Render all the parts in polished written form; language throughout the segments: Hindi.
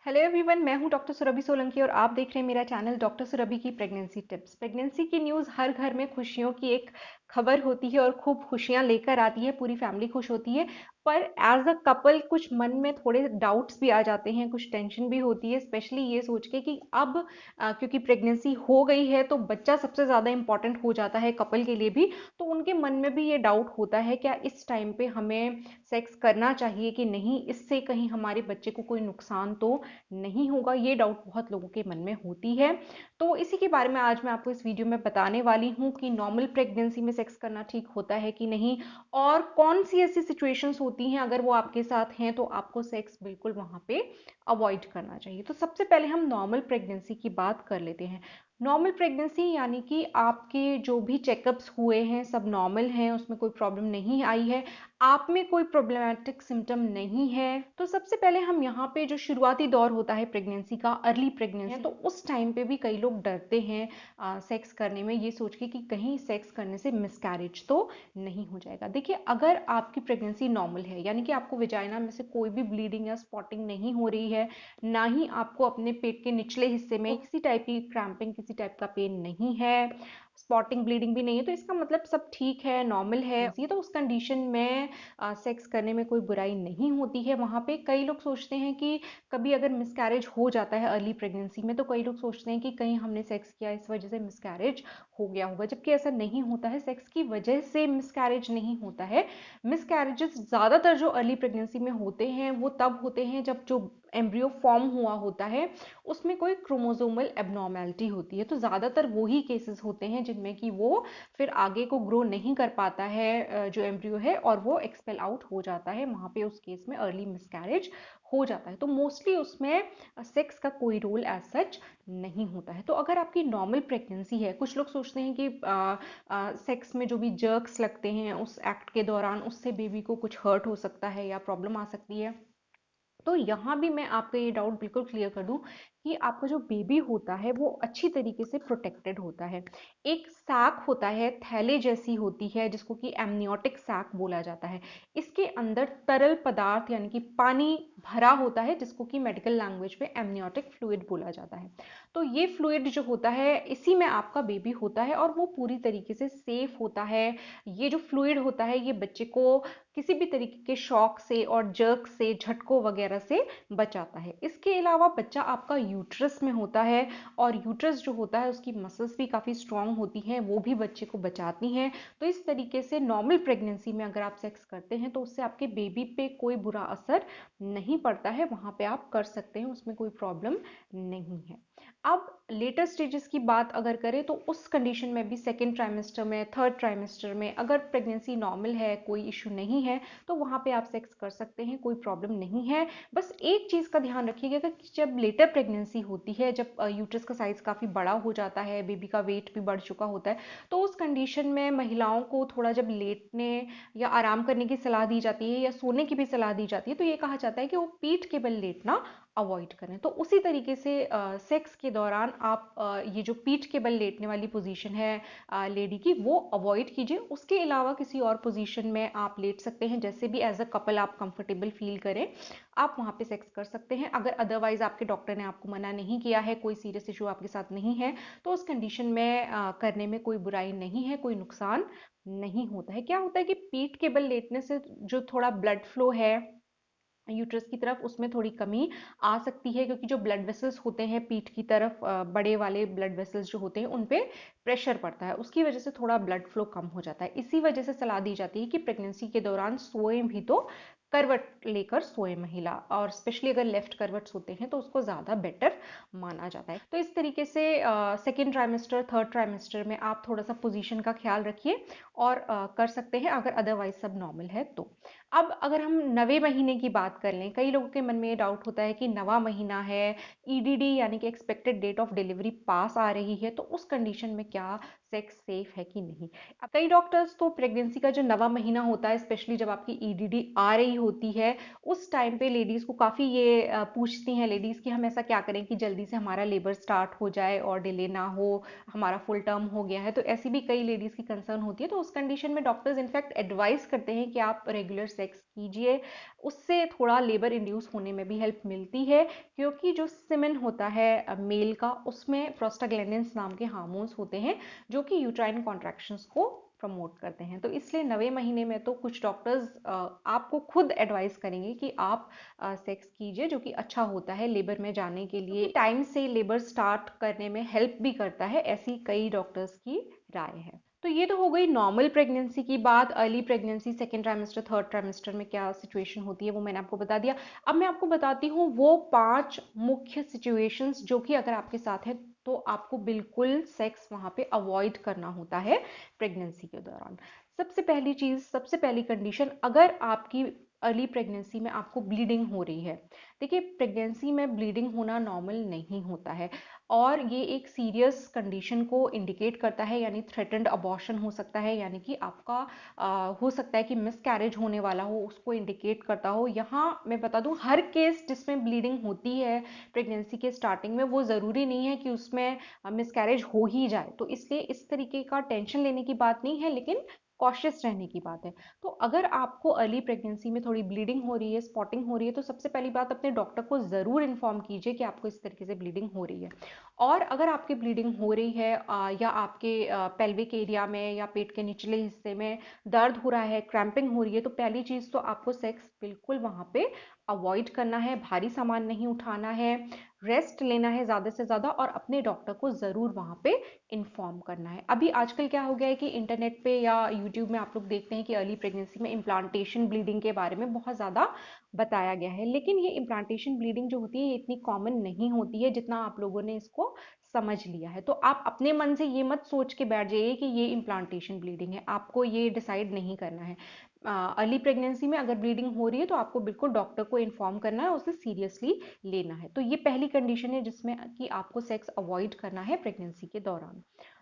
हेलो एवरीवन, मैं हूं डॉक्टर सुरभि सोलंकी और आप देख रहे हैं मेरा चैनल डॉक्टर सुरभि की प्रेगनेंसी टिप्स। प्रेगनेंसी की न्यूज़ हर घर में खुशियों की एक खबर होती है और खूब खुशियां लेकर आती है, पूरी फैमिली खुश होती है। पर एज अ कपल कुछ मन में थोड़े डाउट्स भी आ जाते हैं, कुछ टेंशन भी होती है, स्पेशली ये सोच के कि अब क्योंकि प्रेगनेंसी हो गई है तो बच्चा सबसे ज़्यादा इंपॉर्टेंट हो जाता है कपल के लिए भी। तो उनके मन में भी ये डाउट होता है, क्या इस टाइम पे हमें सेक्स करना चाहिए कि नहीं, इससे कहीं हमारे बच्चे को कोई नुकसान तो नहीं होगा। ये डाउट बहुत लोगों के मन में होती है। तो इसी के बारे में आज मैं आपको इस वीडियो में बताने वाली हूँ कि नॉर्मल प्रेगनेंसी में सेक्स करना ठीक होता है कि नहीं, और कौन सी ऐसी सिचुएशंस होती हैं अगर वो आपके साथ हैं तो आपको सेक्स बिल्कुल वहां पे अवॉइड करना चाहिए। तो सबसे पहले हम नॉर्मल प्रेगनेंसी की बात कर लेते हैं। नॉर्मल प्रेगनेंसी यानी कि आपके जो भी चेकअप्स हुए हैं सब नॉर्मल हैं, उसमें कोई प्रॉब्लम नहीं आई है, आप में कोई प्रॉब्लमैटिक सिम्टम नहीं है। तो सबसे पहले हम यहाँ पे जो शुरुआती दौर होता है प्रेगनेंसी का, अर्ली प्रेगनेंसी, तो उस टाइम पे भी कई लोग डरते हैं सेक्स करने में, ये सोच के कि कहीं सेक्स करने से मिसकैरेज तो नहीं हो जाएगा। देखिए, अगर आपकी प्रेगनेंसी नॉर्मल है यानी कि आपको विजाइना में से कोई भी ब्लीडिंग या स्पॉटिंग नहीं हो रही है, ना ही आपको अपने पेट के निचले हिस्से में किसी टाइप की क्रैम्पिंग, किसी टाइप का पेन नहीं है, स्पॉटिंग ब्लीडिंग भी नहीं है, तो इसका मतलब सब ठीक है, नॉर्मल है। तो उस कंडीशन में सेक्स करने में कोई बुराई नहीं होती है। वहाँ पे कई लोग सोचते हैं कि कभी अगर मिसकैरेज हो जाता है अर्ली प्रेगनेंसी में, तो कई लोग सोचते हैं कि कहीं हमने सेक्स किया इस वजह से मिसकैरेज हो गया होगा, जबकि ऐसा नहीं होता है। सेक्स की वजह से मिसकैरेज नहीं होता है। मिसकैरेजेस ज़्यादातर जो अर्ली प्रेगनेंसी में होते हैं वो तब होते हैं जब जो एम्ब्रियो फॉर्म हुआ होता है उसमें कोई क्रोमोसोमल एबनॉर्मेलिटी होती है। तो ज़्यादातर वही केसेस होते हैं जिनमें कि वो फिर आगे को ग्रो नहीं कर पाता है जो एम्ब्रियो है, और वो एक्सपेल आउट हो जाता है। वहाँ पे उस केस में अर्ली मिसकैरेज हो जाता है। तो मोस्टली उसमें सेक्स का कोई रोल एज सच नहीं होता है। तो अगर आपकी नॉर्मल प्रेगनेंसी है, कुछ लोग सोचते हैं कि सेक्स में जो भी जर्क्स लगते हैं उस एक्ट के दौरान, उससे बेबी को कुछ हर्ट हो सकता है या प्रॉब्लम आ सकती है। तो यहाँ भी मैं आपका ये डाउट बिल्कुल क्लियर कर दूं कि आपका जो बेबी होता है वो अच्छी तरीके से प्रोटेक्टेड होता है। एक सैक होता है, थैले जैसी होती है, जिसको कि एमनियोटिक सैक बोला जाता है। इसके अंदर तरल पदार्थ यानी कि पानी भरा होता है, जिसको कि मेडिकल लैंग्वेज में एमनियोटिक फ्लूइड बोला जाता है। तो ये फ्लूइड जो होता है, इसी में आपका बेबी होता है और वो पूरी तरीके से सेफ होता है। ये जो फ्लूइड होता है ये बच्चे को किसी भी तरीके के शॉक से और जर्क से, झटकों वगैरह से बचाता है। इसके अलावा बच्चा आपका यूट्रस में होता है, और यूट्रस जो होता है उसकी मसल्स भी काफ़ी स्ट्रांग होती हैं, वो भी बच्चे को बचाती हैं। तो इस तरीके से नॉर्मल प्रेगनेंसी में अगर आप सेक्स करते हैं तो उससे आपके बेबी पे कोई बुरा असर नहीं पड़ता है। वहाँ पे आप कर सकते हैं, उसमें कोई प्रॉब्लम नहीं है। अब लेटर स्टेजेस की बात अगर करें तो उस कंडीशन में भी सेकेंड ट्राइमेस्टर में, थर्ड ट्राइमेस्टर में अगर प्रेगनेंसी नॉर्मल है, कोई इशू नहीं है, तो वहाँ पे आप सेक्स कर सकते हैं, कोई प्रॉब्लम नहीं है। बस एक चीज़ का ध्यान रखिएगा कि जब लेटर प्रेगनेंसी होती है, जब यूट्रस का साइज़ काफ़ी बड़ा हो जाता है, बेबी का वेट भी बढ़ चुका होता है, तो उस कंडीशन में महिलाओं को थोड़ा जब लेटने या आराम करने की सलाह दी जाती है या सोने की भी सलाह दी जाती है, तो ये कहा जाता है कि वो पीठ के बल लेटना अवॉइड करें। तो उसी तरीके से सेक्स के दौरान आप ये जो पीठ के बल लेटने वाली पोजीशन है लेडी की, वो अवॉइड कीजिए। उसके अलावा किसी और पोजीशन में आप लेट सकते हैं, जैसे भी एज अ कपल आप कंफर्टेबल फील करें, आप वहाँ पे सेक्स कर सकते हैं। अगर अदरवाइज आपके डॉक्टर ने आपको मना नहीं किया है, कोई सीरियस इशू आपके साथ नहीं है, तो उस कंडीशन में करने में कोई बुराई नहीं है, कोई नुकसान नहीं होता है। क्या होता है कि पीठ के बल लेटने से जो थोड़ा ब्लड फ्लो है यूट्रस की तरफ, उसमें थोड़ी कमी आ सकती है, क्योंकि जो ब्लड वेसल्स होते हैं पीठ की तरफ, बड़े वाले ब्लड वेसल्स जो होते हैं उन पे प्रेशर पड़ता है, उसकी वजह से थोड़ा ब्लड फ्लो कम हो जाता है। इसी वजह से सलाह दी जाती है कि प्रेगनेंसी के दौरान सोए भी तो करवट लेकर सोए महिला, और स्पेशली अगर लेफ्ट करवट्स होते हैं तो उसको ज़्यादा बेटर माना जाता है। तो इस तरीके से सेकेंड ट्राइमेस्टर, थर्ड ट्राइमेस्टर में आप थोड़ा सा पोजीशन का ख्याल रखिए और कर सकते हैं, अगर अदरवाइज सब नॉर्मल है तो। अब अगर हम नवे महीने की बात कर लें, कई लोगों के मन में ये डाउट होता है कि नवा महीना है, ईडीडी यानी कि एक्सपेक्टेड डेट ऑफ डिलीवरी पास आ रही है, तो उस कंडीशन में क्या सेक्स सेफ है कि नहीं। अब कई डॉक्टर्स तो प्रेगनेंसी का जो नवा महीना होता है, स्पेशली जब आपकी ईडीडी आ रही होती है, उस टाइम पे लेडीज़ को काफ़ी ये पूछती हैं लेडीज़ कि हम ऐसा क्या करें कि जल्दी से हमारा लेबर स्टार्ट हो जाए और डिले ना हो, हमारा फुल टर्म हो गया है। तो ऐसी भी कई लेडीज़ की कंसर्न होती है। तो उस कंडीशन में डॉक्टर्स इनफैक्ट एडवाइस करते हैं कि आप रेगुलर सेक्स कीजिए। उससे थोड़ा लेबर इंड्यूस होने में भी हेल्प मिलती है, क्योंकि जो सीमेन होता है मेल का, उसमें प्रोस्टाग्लैंडिन्स नाम के हार्मोन्स होते हैं जो कि यूट्राइन कॉन्ट्रैक्शंस को प्रमोट करते हैं। तो इसलिए 9वें महीने में तो कुछ डॉक्टर्स आपको खुद एडवाइस करेंगे कि आप सेक्स कीजिए, जो कि अच्छा होता है लेबर में जाने के लिए, टाइम से लेबर स्टार्ट करने में हेल्प भी करता है, ऐसी कई डॉक्टर्स की राय है। तो ये तो हो गई नॉर्मल प्रेगनेंसी की बात। Early pregnancy, second trimester, third trimester में क्या सिचुएशन होती है वो मैंने आपको बता दिया। अब मैं आपको बताती हूँ वो 5 मुख्य सिचुएशंस जो कि अगर आपके साथ है तो आपको बिल्कुल सेक्स वहां पे अवॉइड करना होता है प्रेगनेंसी के दौरान। सबसे पहली चीज, सबसे पहली कंडीशन, अगर आपकी अर्ली प्रेगनेंसी में आपको ब्लीडिंग हो रही है। देखिए, प्रेगनेंसी में ब्लीडिंग होना नॉर्मल नहीं होता है और ये एक सीरियस कंडीशन को इंडिकेट करता है, यानी थ्रेटेंड अबॉर्शन हो सकता है, यानी कि आपका हो सकता है कि मिसकैरेज होने वाला हो, उसको इंडिकेट करता हो। यहाँ मैं बता दूं, हर केस जिसमें ब्लीडिंग होती है प्रेगनेंसी के स्टार्टिंग में, वो ज़रूरी नहीं है कि उसमें मिसकैरेज हो ही जाए। तो इसलिए इस तरीके का टेंशन लेने की बात नहीं है, लेकिन कॉशियस रहने की बात है। तो अगर आपको अर्ली प्रेगनेंसी में थोड़ी ब्लीडिंग हो रही है, स्पॉटिंग हो रही है, तो सबसे पहली बात अपने डॉक्टर को ज़रूर इन्फॉर्म कीजिए कि आपको इस तरीके से ब्लीडिंग हो रही है। और अगर आपकी ब्लीडिंग हो रही है या आपके पेल्विक एरिया में या पेट के निचले हिस्से में दर्द हो रहा है, क्रैम्पिंग हो रही है, तो पहली चीज़ तो आपको सेक्स बिल्कुल वहाँ पे अवॉइड करना है, भारी सामान नहीं उठाना है, रेस्ट लेना है ज़्यादा से ज़्यादा, और अपने डॉक्टर को ज़रूर वहाँ पे इन्फॉर्म करना है। अभी आजकल क्या हो गया है कि इंटरनेट पे या यूट्यूब में आप लोग देखते हैं कि अर्ली प्रेगनेंसी में इम्प्लांटेशन ब्लीडिंग के बारे में बहुत ज़्यादा बताया गया है, लेकिन ये इम्प्लांटेशन ब्लीडिंग जो होती है ये इतनी कॉमन नहीं होती है जितना आप लोगों ने इसको समझ लिया है। तो आप अपने मन से ये मत सोच के बैठ जाइए कि ये इम्प्लांटेशन ब्लीडिंग है, आपको ये डिसाइड नहीं करना है। अर्ली प्रेगनेंसी में अगर ब्लीडिंग हो रही है तो आपको बिल्कुल डॉक्टर को इन्फॉर्म करना है, उसे सीरियसली लेना है। तो ये पहली कंडीशन है जिसमें कि आपको सेक्स अवॉइड करना है प्रेगनेंसी के दौरान।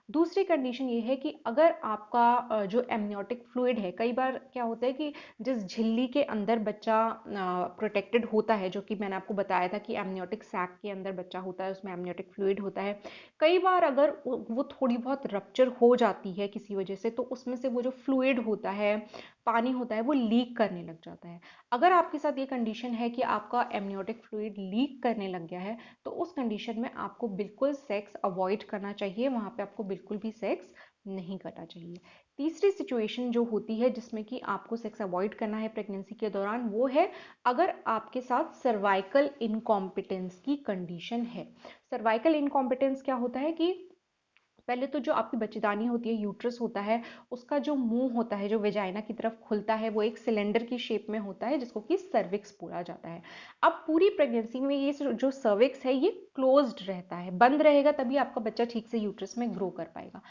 दूसरी कंडीशन ये है कि अगर आपका जो एमनियोटिक फ्लूइड है, कई बार क्या होता है कि जिस झिल्ली के अंदर बच्चा प्रोटेक्टेड होता है, जो कि मैंने आपको बताया था कि एमनियोटिक सैक के अंदर बच्चा होता है, उसमें एमनियोटिक फ्लूइड होता है, कई बार अगर वो थोड़ी बहुत रप्चर हो जाती है किसी वजह से, तो उसमें से वो जो फ्लूइड होता है, पानी होता है, वो लीक करने लग जाता है। अगर आपके साथ ये कंडीशन है कि आपका एमनियोटिक फ्लूइड लीक करने लग गया है, तो उस कंडीशन में आपको बिल्कुल सेक्स अवॉइड करना चाहिए, वहां पे आपको बिल्कुल भी सेक्स नहीं करना चाहिए। तीसरी सिचुएशन जो होती है जिसमें कि आपको सेक्स अवॉइड करना है प्रेगनेंसी के दौरान, वो है अगर आपके साथ सर्वाइकल इनकॉम्पिटेंस की कंडीशन है। सर्वाइकल इनकॉम्पिटेंस क्या होता है कि पहले तो जो आपकी बच्चेदानी होती है, यूट्रस होता है, उसका जो मुंह होता है, जो वेजाइना की तरफ खुलता है, वो एक सिलेंडर की शेप में होता है जिसको कि सर्विक्स बोला जाता है। अब पूरी प्रेगनेंसी में ये जो सर्विक्स है ये क्लोज्ड रहता है, बंद रहेगा, तभी आपका बच्चा ठीक से यूट्रस में ग्रो कर पाएगा।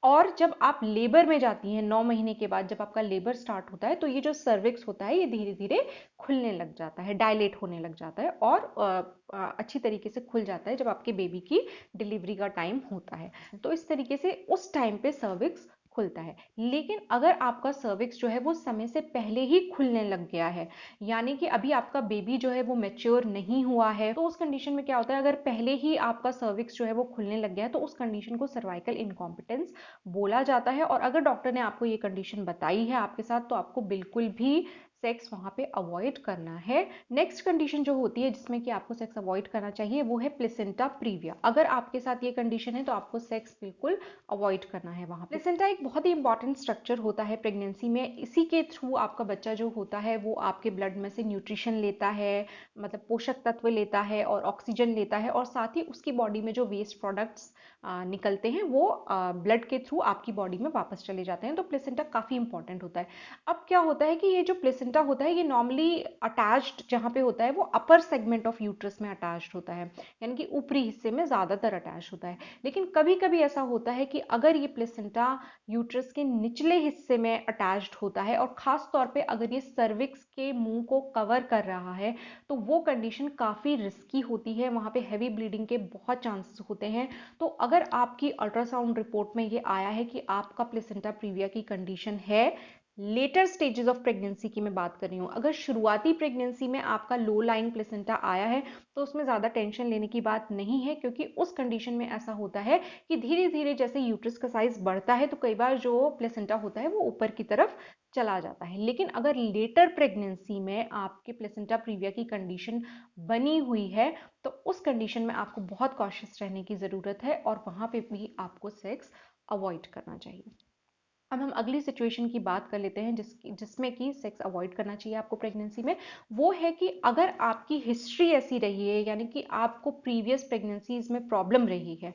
और जब आप लेबर में जाती हैं 9 महीने के बाद, जब आपका लेबर स्टार्ट होता है, तो ये जो सर्विक्स होता है ये धीरे धीरे खुलने लग जाता है, डायलेट होने लग जाता है, और अच्छी तरीके से खुल जाता है जब आपके बेबी की डिलीवरी का टाइम होता है। तो इस तरीके से उस टाइम पे सर्विक्स खुलता है। लेकिन अगर आपका सर्विक्स जो है वो समय से पहले ही खुलने लग गया है, यानी कि अभी आपका बेबी जो है वो मैच्योर नहीं हुआ है, तो उस कंडीशन में क्या होता है, अगर पहले ही आपका सर्विक्स जो है वो खुलने लग गया है, तो उस कंडीशन को सर्वाइकल इनकॉम्पिटेंस बोला जाता है। और अगर डॉक्टर ने आपको ये कंडीशन बताई है आपके साथ, तो आपको बिल्कुल भी सेक्स वहां पे अवॉइड करना है। नेक्स्ट कंडीशन जो होती है जिसमें कि आपको सेक्स अवॉइड करना चाहिए, वो है प्लेसेंटा प्रीविया। अगर आपके साथ ये कंडीशन है तो आपको सेक्स बिल्कुल अवॉइड करना है वहां पे। प्लेसेंटा एक बहुत ही इंपॉर्टेंट स्ट्रक्चर होता है प्रेगनेंसी में, इसी के थ्रू आपका बच्चा जो होता है वो आपके ब्लड में से न्यूट्रिशन लेता है, मतलब पोषक तत्व लेता है और ऑक्सीजन लेता है, और साथ ही उसकी बॉडी में जो वेस्ट प्रोडक्ट्स निकलते हैं वो ब्लड के थ्रू आपकी बॉडी में वापस चले जाते हैं। तो प्लेसेंटा काफ़ी इंपॉर्टेंट होता है। अब क्या होता है कि ये जो प्लेसेंटा होता है ये नॉर्मली अटैच्ड जहाँ पे होता है वो अपर सेगमेंट ऑफ यूट्रस में अटैच्ड होता है, यानी कि ऊपरी हिस्से में ज़्यादातर अटैच होता है। लेकिन कभी कभी ऐसा होता है कि अगर ये प्लेसेंटा यूट्रस के निचले हिस्से में अटैच्ड होता है, और ख़ास तौर पे अगर ये सर्विक्स के मुंह को कवर कर रहा है, तो वो कंडीशन काफ़ी रिस्की होती है, वहाँ पे हैवी ब्लीडिंग के बहुत चांसेस होते हैं। तो अगर आपकी अल्ट्रासाउंड रिपोर्ट में ये आया है कि आपका प्लेसेंटा प्रीविया की कंडीशन है, लेटर स्टेजेस ऑफ प्रेगनेंसी की मैं बात कर रही हूँ, अगर शुरुआती प्रेगनेंसी में आपका लो लाइन प्लेसेंटा आया है, तो उसमें ज़्यादा टेंशन लेने की बात नहीं है, क्योंकि उस कंडीशन में ऐसा होता है कि धीरे धीरे जैसे यूट्रस का साइज बढ़ता है, तो कई बार जो प्लेसेंटा होता है वो ऊपर की तरफ चला जाता है। लेकिन अगर लेटर प्रेगनेंसी में आपके प्लेसेंटा प्रीविया की कंडीशन बनी हुई है, तो उस कंडीशन में आपको बहुत कॉशियस रहने की ज़रूरत है और वहाँ पे भी आपको सेक्स अवॉइड करना चाहिए। अब हम अगली सिचुएशन की बात कर लेते हैं जिसमें कि सेक्स अवॉइड करना चाहिए आपको प्रेगनेंसी में। वो है कि अगर आपकी हिस्ट्री ऐसी रही है, यानी कि आपको प्रीवियस प्रेगनेंसीज में प्रॉब्लम रही है,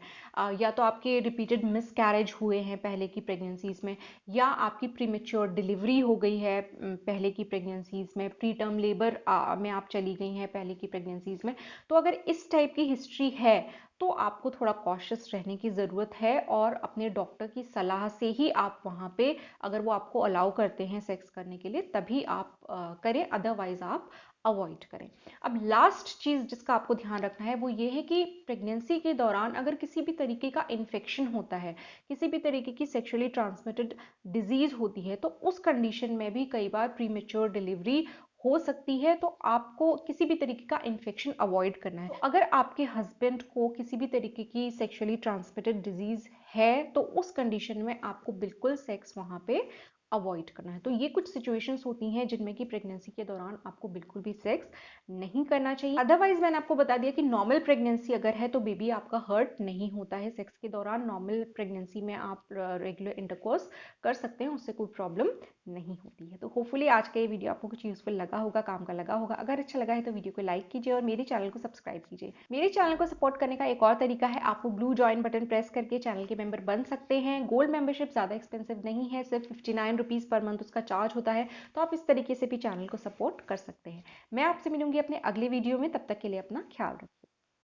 या तो आपके रिपीटेड मिसकैरेज हुए हैं पहले की प्रेगनेंसीज में, या आपकी प्रीमेच्योर डिलीवरी हो गई है पहले की प्रेगनेंसीज में, प्री टर्म लेबर में आप चली गई हैं पहले की प्रेगनेंसीज में। तो अगर इस टाइप की हिस्ट्री है तो आपको थोड़ा कॉशियस रहने की ज़रूरत है और अपने डॉक्टर की सलाह से ही आप वहाँ पे, अगर वो आपको अलाउ करते हैं सेक्स करने के लिए, तभी आप करें, अदरवाइज आप अवॉइड करें। अब लास्ट चीज़ जिसका आपको ध्यान रखना है वो ये है कि प्रेगनेंसी के दौरान अगर किसी भी तरीके का इन्फेक्शन होता है, किसी भी तरीके की सेक्सुअली ट्रांसमिटेड डिजीज़ होती है, तो उस कंडीशन में भी कई बार प्रीमेच्योर डिलीवरी हो सकती है। तो आपको किसी भी तरीके का इन्फेक्शन अवॉइड करना है। अगर आपके हस्बैंड को किसी भी तरीके की सेक्सुअली ट्रांसमिटेड डिजीज है, तो उस कंडीशन में आपको बिल्कुल सेक्स वहां पे अवॉइड करना है। तो ये कुछ सिचुएशंस होती हैं जिनमें कि प्रेगनेंसी के दौरान आपको बिल्कुल भी सेक्स नहीं करना चाहिए। अदरवाइज मैंने आपको बता दिया कि नॉर्मल प्रेगनेंसी अगर है तो बेबी आपका हर्ट नहीं होता है सेक्स के दौरान। नॉर्मल प्रेगनेंसी में आप रेगुलर इंटरकोर्स कर सकते हैं, उससे कोई प्रॉब्लम नहीं होती है। तो होपफुली आज का ये वीडियो आपको कुछ यूजफुल लगा होगा, काम का लगा होगा। अगर अच्छा लगा है तो वीडियो को लाइक कीजिए और मेरे चैनल को सब्सक्राइब कीजिए। मेरे चैनल को सपोर्ट करने का एक और तरीका है, आपको ब्लू ज्वाइन बटन प्रेस करके चैनल के मेंबर बन सकते हैं। गोल्ड मेंबरशिप ज़्यादा एक्सपेंसिव नहीं है, सिर्फ 59 रुपीज़ पर मंथ उसका चार्ज होता है। तो आप इस तरीके से भी चैनल को सपोर्ट कर सकते हैं। मैं आपसे मिलूंगी अपने अगले वीडियो में, तब तक के लिए अपना ख्याल रखिए।